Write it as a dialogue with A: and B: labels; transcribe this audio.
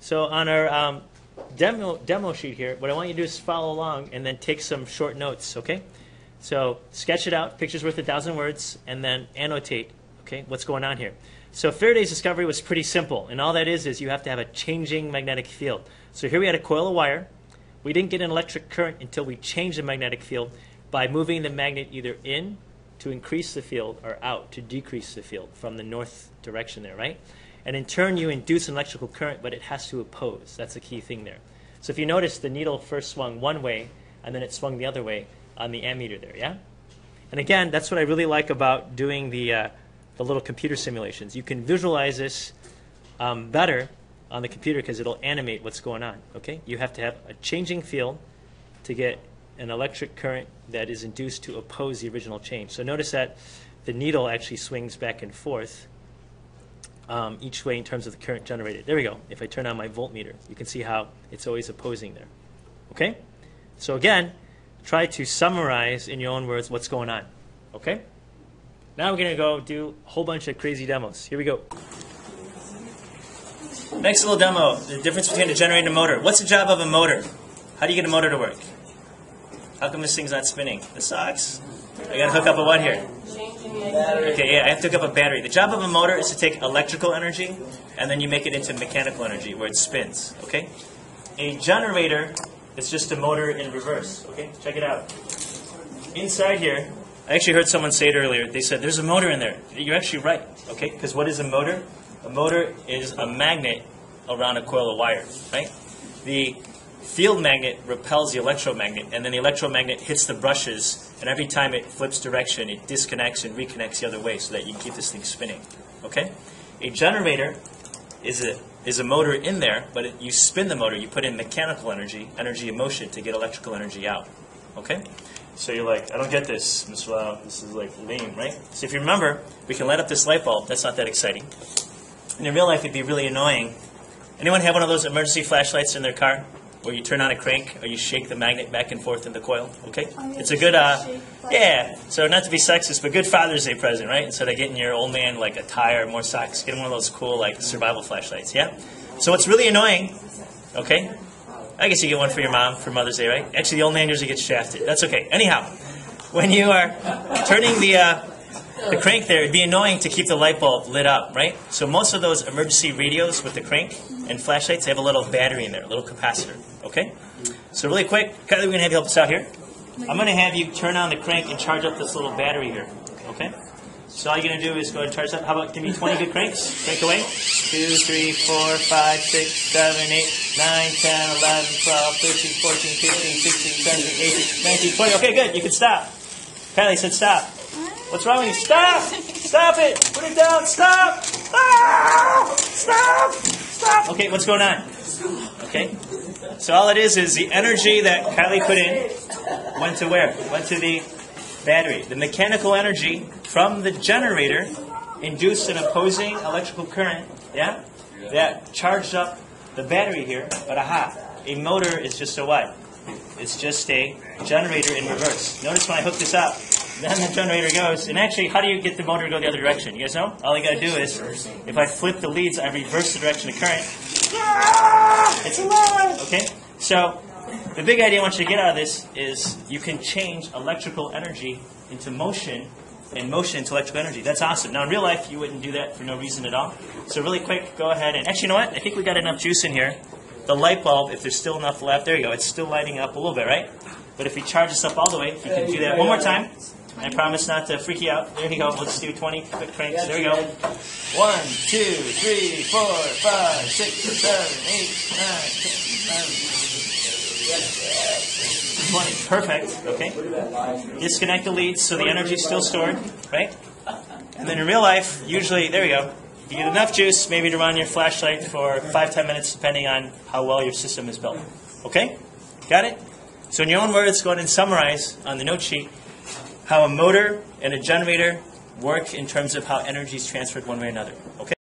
A: So on our demo sheet here, what I want you to do is follow along and then take some short notes, okay? So sketch it out, picture's worth 1,000 words, and then annotate, okay, what's going on here. So Faraday's discovery was pretty simple, and all that is you have to have a changing magnetic field. So here we had a coil of wire. We didn't get an electric current until we changed the magnetic field by moving the magnet either in to increase the field or out to decrease the field from the north direction there, right? And in turn, you induce an electrical current, but it has to oppose. That's the key thing there. So if you notice, the needle first swung one way, and then it swung the other way on the ammeter there, yeah? And again, that's what I really like about doing the little computer simulations. You can visualize this better on the computer because it'll animate what's going on, okay? You have to have a changing field to get an electric current that is induced to oppose the original change. So notice that the needle actually swings back and forth each way in terms of the current generated. There we go. If I turn on my voltmeter, you can see how it's always opposing there. Okay? So again, try to summarize in your own words what's going on. Okay? Now we're going to go do a whole bunch of crazy demos. Here we go. Next little demo, the difference between a generator and a motor. What's the job of a motor? How do you get a motor to work? How come this thing's not spinning? This sucks. I got to hook up a what here? Okay, yeah, I have to hook up a battery. The job of a motor is to take electrical energy and then you make it into mechanical energy where it spins, okay? A generator is just a motor in reverse, okay? Check it out. Inside here, I actually heard someone say it earlier. They said, there's a motor in there. You're actually right, okay? Because what is a motor? A motor is a magnet around a coil of wire, right? The field magnet repels the electromagnet, and then the electromagnet hits the brushes, and every time it flips direction, it disconnects and reconnects the other way so that you can keep this thing spinning, okay? A generator is a motor in there, but you spin the motor, you put in mechanical energy, energy of motion to get electrical energy out, okay? So you're like, I don't get this, Mr. Lau, this is like lame, right? So if you remember, we can light up this light bulb, that's not that exciting. And in real life, it'd be really annoying. Anyone have one of those emergency flashlights in their car? Where you turn on a crank or you shake the magnet back and forth in the coil, okay? It's a good, yeah, so not to be sexist, but good Father's Day present, right? Instead of getting your old man like a tie or more socks, get him one of those cool like survival flashlights, yeah? So what's really annoying, okay? I guess you get one for your mom for Mother's Day, right? Actually, the old man usually gets shafted. That's okay. Anyhow, when you are turning the crank there, it'd be annoying to keep the light bulb lit up, right? So most of those emergency radios with the crank and flashlights, they have a little battery in there, a little capacitor, okay? So really quick, Kylie, we're going to have you help us out here. I'm going to have you turn on the crank and charge up this little battery here, okay? So all you're going to do is go ahead and charge up. How about, give me 20 good cranks? Crank away. 2, 3, 4, 5, 6, 7, 8, 9, 10, 11, 12, 13, 14, 15, 16, 17, 18, 19, 20. Okay, good. You can stop. Kylie said stop. What's wrong with you? Stop! Stop it! Put it down! Stop! Ah! Stop! Stop! Okay, what's going on? Okay. So all it is the energy that Kylie put in went to where? Went to the battery. The mechanical energy from the generator induced an opposing electrical current, yeah? That charged up the battery here, but aha, a motor is just a what? It's just a generator in reverse. Notice when I hook this up, then the generator goes, and actually, how do you get the motor to go the other direction? You guys know? All you got to do is, if I flip the leads, I reverse the direction of current. It's alive! Okay? So, the big idea I want you to get out of this is you can change electrical energy into motion, and motion into electrical energy. That's awesome. Now, in real life, you wouldn't do that for no reason at all. So really quick, go ahead and, actually, you know what? I think we got enough juice in here. The light bulb, if there's still enough left, there you go. It's still lighting up a little bit, right? But if we charge this up all the way, if you can do that one more time, I promise not to freak you out. There you go. Let's do 20 quick cranks. There we go. 1, 2, 3, 4, 5, 6, 7, 8, 9, 10, 11, 20. Perfect. Okay. Disconnect the leads so the energy is still stored, right? And then in real life, usually, there you go. You get enough juice maybe to run your flashlight for 5-10 minutes, depending on how well your system is built. Okay? Got it? So in your own words, go ahead and summarize on the note sheet how a motor and a generator work in terms of how energy is transferred one way or another. Okay?